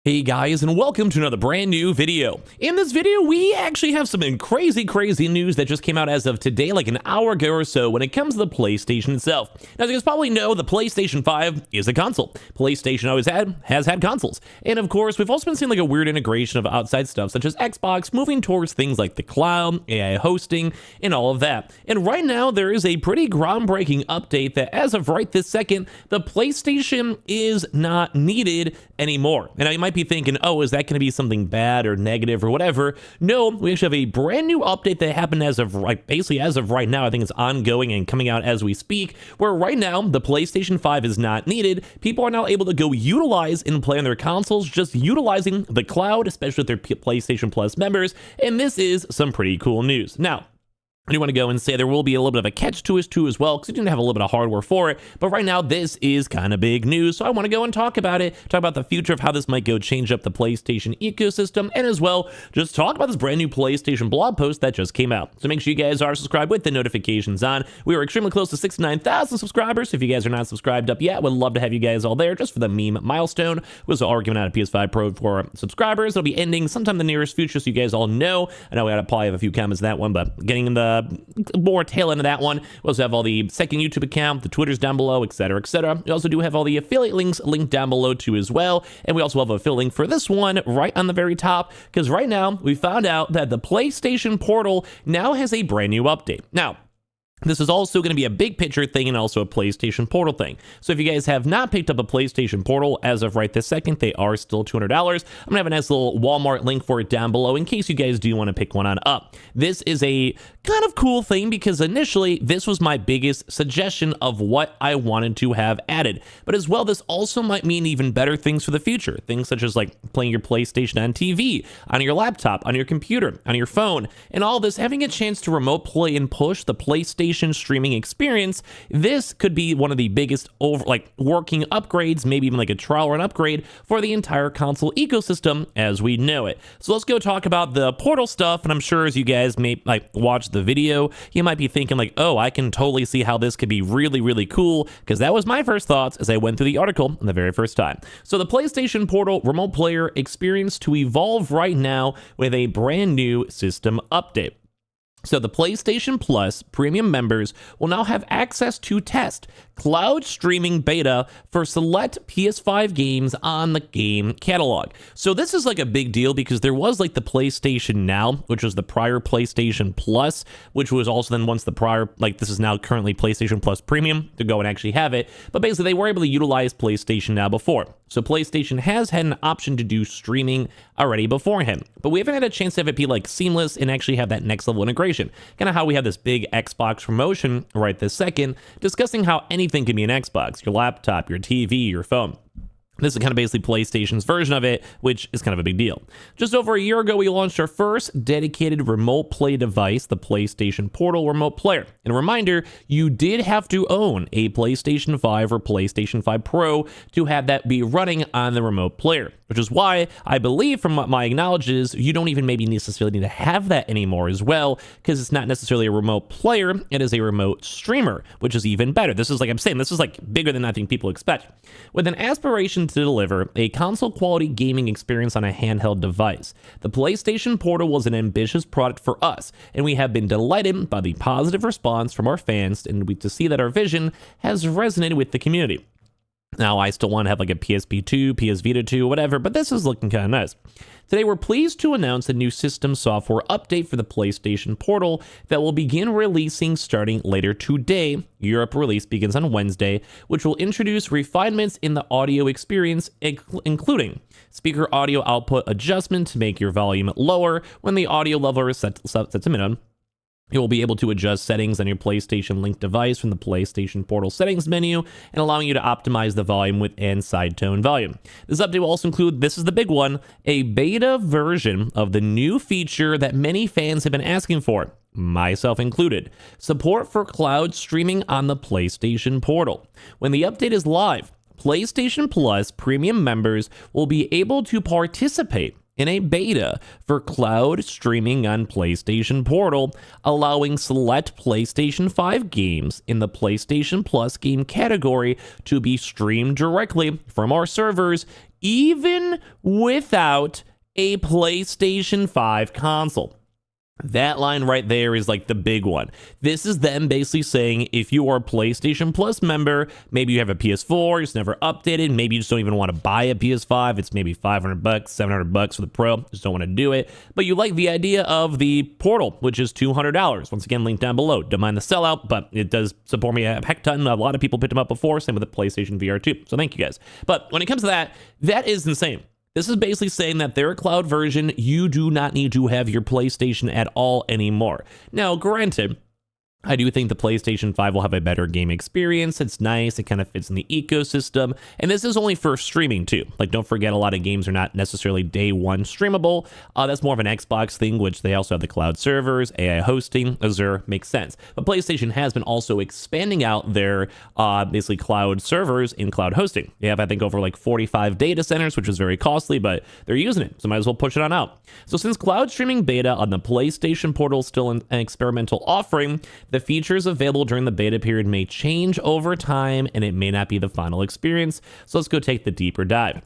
Hey guys, and welcome to another brand new video. In this video, we actually have some crazy news that just came out as of today, like an hour ago or so, when it comes to the PlayStation itself. Now, as you guys probably know, the PlayStation 5 is a console. PlayStation always has had consoles. And of course, we've also been seeing like a weird integration of outside stuff, such as Xbox, moving towards things like the cloud, AI hosting, and all of that. And right now, there is a pretty groundbreaking update that as of right this second, the PlayStation is not needed anymore. And you might be thinking, oh, is that going to be something bad or negative or whatever? No, we actually have a brand new update that happened as of basically as of right now. I think it's ongoing and coming out as we speak, where right now the PlayStation 5 is not needed. People are now able to go utilize and play on their consoles, just utilizing the cloud, especially with their PlayStation Plus members. And this is some pretty cool news. Now, I do want to go and say there will be a little bit of a catch to us too as well, because we didn't have a little bit of hardware for it. But right now, this is kind of big news. So I want to go and talk about it, talk about the future of how this might go change up the PlayStation ecosystem, and as well, just talk about this brand new PlayStation blog post that just came out. So make sure you guys are subscribed with the notifications on. We are extremely close to 69,000 subscribers. If you guys are not subscribed up yet, would love to have you guys all there just for the meme milestone. We're also arguing out a PS5 Pro for subscribers. It'll be ending sometime in the nearest future, so you guys all know. I know we had to probably have a few comments on that one, but getting in the more tail end of that one. We also have all the second YouTube account, the Twitters down below, etc., etc. We also do have all the affiliate links linked down below too as well. And we also have a affiliate link for this one right on the very top, because right now we found out that the PlayStation Portal now has a brand new update. Now, this is also going to be a big picture thing and also a PlayStation Portal thing. So if you guys have not picked up a PlayStation Portal as of right this second, they are still $200. I'm going to have a nice little Walmart link for it down below in case you guys do want to pick one on up. This is a kind of cool thing because initially this was my biggest suggestion of what I wanted to have added. But as well, this also might mean even better things for the future. Things such as like playing your PlayStation on TV, on your laptop, on your computer, on your phone, and all this, having a chance to remote play and push the PlayStation streaming experience. This could be one of the biggest working upgrades, maybe even like a trial or an upgrade for the entire console ecosystem as we know it. So let's go talk about the Portal stuff. And I'm sure as you guys may watch the video, you might be thinking like, oh, I can totally see how this could be really cool, because that was my first thoughts as I went through the article the very first time. So the PlayStation Portal remote player experience to evolve right now with a brand new system update. So the PlayStation Plus premium members will now have access to test cloud streaming beta for select PS5 games on the game catalog. So this is like a big deal because there was like the PlayStation Now, which was the prior PlayStation Plus, which was also then once the prior, this is now currently PlayStation Plus Premium to go and actually have it. But basically they were able to utilize PlayStation Now before. So PlayStation has had an option to do streaming already beforehand, but we haven't had a chance to have it be like seamless and actually have that next level integration. Kind of how we have this big Xbox promotion right this second, discussing how anything can be an Xbox, your laptop, your TV, your phone. This is kind of basically PlayStation's version of it, which is kind of a big deal. Just over a year ago, we launched our first dedicated remote play device, the PlayStation Portal Remote Player. And a reminder, you did have to own a PlayStation 5 or PlayStation 5 Pro to have that be running on the remote player, which is why I believe from what my knowledge is, you don't even maybe necessarily need to have that anymore as well, because it's not necessarily a remote player, it is a remote streamer, which is even better. This is like I'm saying, this is like bigger than I think people expect. With an aspiration to deliver a console quality gaming experience on a handheld device, the PlayStation Portal was an ambitious product for us, and we have been delighted by the positive response from our fans and to see that our vision has resonated with the community. Now, I still want to have like a PSP 2, PS Vita 2, whatever, but this is looking kind of nice. Today, we're pleased to announce a new system software update for the PlayStation Portal that will begin releasing starting later today. Europe release begins on Wednesday, which will introduce refinements in the audio experience, including speaker audio output adjustment to make your volume lower when the audio level is set to minimum. You will be able to adjust settings on your PlayStation Link device from the PlayStation Portal settings menu and allowing you to optimize the volume and side tone volume. This update will also include, this is the big one, a beta version of the new feature that many fans have been asking for, myself included, support for cloud streaming on the PlayStation Portal. When the update is live, PlayStation Plus premium members will be able to participate in a beta for cloud streaming on PlayStation Portal, allowing select PlayStation 5 games in the PlayStation Plus game category to be streamed directly from our servers even without a PlayStation 5 console. That line right there is like the big one. This is them basically saying if you are a PlayStation Plus member, maybe you have a PS4, it's never updated, maybe you just don't even want to buy a PS5, it's maybe $500, $700 for the Pro, just don't want to do it, but you like the idea of the Portal, which is $200. Once again, link down below. Don't mind the sellout, but it does support me a heck ton. A lot of people picked them up before, same with the PlayStation VR 2, so thank you guys. But when it comes to that, that is insane. This is basically saying that their cloud version, you do not need to have your PlayStation at all anymore. Now, granted, I do think the PlayStation 5 will have a better game experience. It's nice. It kind of fits in the ecosystem. And this is only for streaming too. Like, don't forget, a lot of games are not necessarily day one streamable. That's more of an Xbox thing, which they also have the cloud servers, AI hosting, Azure, makes sense. But PlayStation has been also expanding out their basically cloud servers in cloud hosting. They have, I think, over like 45 data centers, which is very costly, but they're using it. So might as well push it on out. So since cloud streaming beta on the PlayStation Portal is still an experimental offering, the features available during the beta period may change over time, and it may not be the final experience. So let's go take the deeper dive.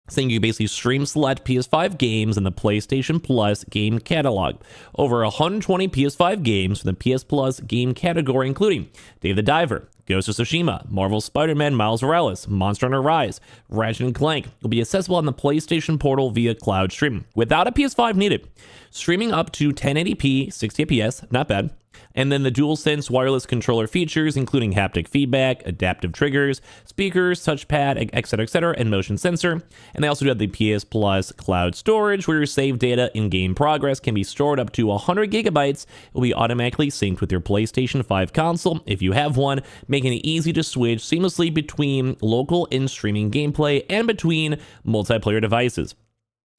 Saying you basically stream select PS5 games in the PlayStation Plus game catalog. Over 120 PS5 games from the PS Plus game category, including Dave the Diver, Ghost of Tsushima, Marvel Spider-Man Miles Morales, Monster Hunter Rise, Ratchet & Clank will be accessible on the PlayStation Portal via cloud streaming, without a PS5 needed. Streaming up to 1080p, 60 FPS, not bad. And then the DualSense wireless controller features, including haptic feedback, adaptive triggers, speakers, touchpad, etc., and motion sensor. And they also do have the PS Plus cloud storage, where your saved data in game progress can be stored up to 100 gigabytes. It will be automatically synced with your PlayStation 5 console if you have one, making it easy to switch seamlessly between local and streaming gameplay and between multiplayer devices.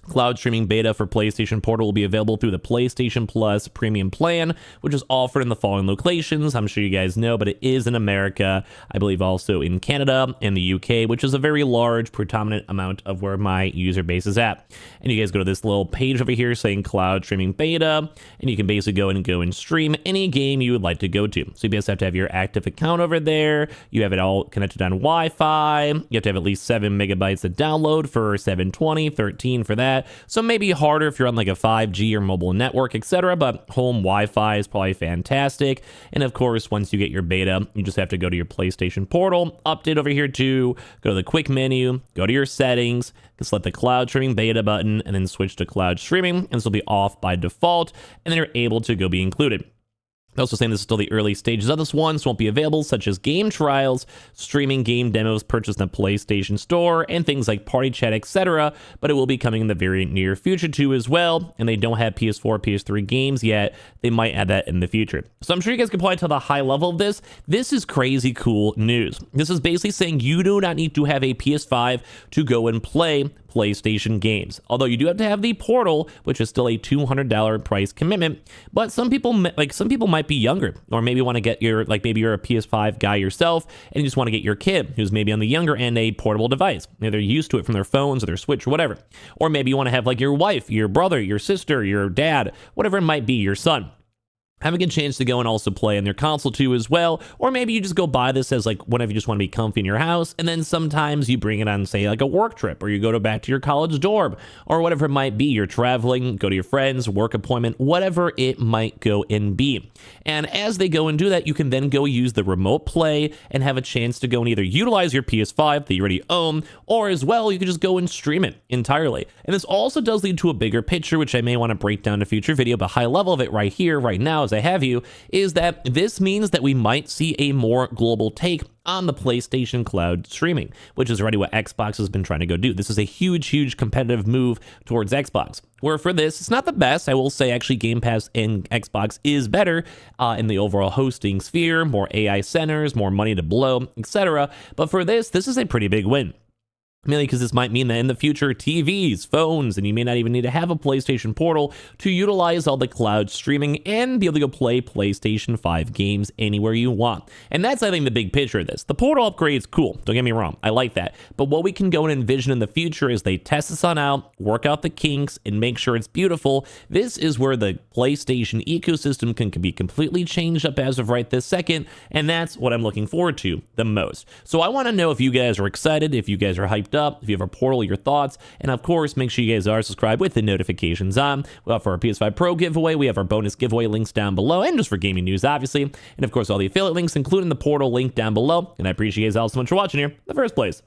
Cloud streaming beta for PlayStation Portal will be available through the PlayStation Plus premium plan, which is offered in the following locations. I'm sure you guys know, but it is in America, I believe also in Canada and the UK, which is a very large, predominant amount of where my user base is at. And you guys go to this little page over here saying cloud streaming beta, and you can basically go and stream any game you would like to go to. So you basically have to have your active account over there. You have it all connected on Wi-Fi. You have to have at least 7 megabytes to download for 720, 13 for that. So maybe harder if you're on like a 5G or mobile network, etc. But home Wi-Fi is probably fantastic. And of course, once you get your beta, you just have to go to your PlayStation Portal, update over here to go to the quick menu, go to your settings, select the cloud streaming beta button, and then switch to cloud streaming, and this will be off by default, and then you're able to go be included. They're also saying this is still the early stages of this one, so won't be available, such as game trials, streaming game demos purchased in the PlayStation Store, and things like party chat, etc. But it will be coming in the very near future too as well, and they don't have PS4, PS3 games yet. They might add that in the future. So I'm sure you guys can probably tell the high level of this. This is crazy cool news. This is basically saying you do not need to have a PS5 to go and play PlayStation games. Although you do have to have the Portal, which is still a $200 price commitment. But some people might be younger, or maybe want to get your, like maybe you're a PS5 guy yourself and you just want to get your kid who's maybe on the younger end a portable device. Maybe they're used to it from their phones or their Switch or whatever. Or maybe you want to have like your wife, your brother, your sister, your dad, whatever it might be, your son, having a chance to go and also play on their console too as well. Or maybe you just go buy this as like whenever you just want to be comfy in your house, and then sometimes you bring it on, say, like a work trip, or you go back to your college dorm, or whatever it might be. You're traveling, go to your friends, work appointment, whatever it might go and be. And as they go and do that, you can then go use the remote play and have a chance to go and either utilize your PS5 that you already own, or as well, you can just go and stream it entirely. And this also does lead to a bigger picture, which I may want to break down in a future video, but high level of it right here, right now, as I have you, is that this means that we might see a more global take on the PlayStation cloud streaming, which is already what Xbox has been trying to go do. This is a huge competitive move towards Xbox. Where for this, it's not the best. I will say actually Game Pass in Xbox is better in the overall hosting sphere, more AI centers, more money to blow, etc. But for this is a pretty big win. Mainly because this might mean that in the future, TVs, phones, and you may not even need to have a PlayStation Portal to utilize all the cloud streaming and be able to go play PlayStation 5 games anywhere you want. And that's, I think, the big picture of this. The Portal upgrade is cool. Don't get me wrong. I like that. But what we can go and envision in the future is they test this on out, work out the kinks, and make sure it's beautiful. This is where the PlayStation ecosystem can be completely changed up as of right this second. And that's what I'm looking forward to the most. So I want to know if you guys are excited, if you guys are hyped up. If you have a portal, your thoughts. And of course, make sure you guys are subscribed with the notifications on. Well, for our PS5 Pro giveaway, we have our bonus giveaway links down below, and just for gaming news, obviously. And of course, all the affiliate links, including the portal link down below. And I appreciate you guys all so much for watching here in the first place.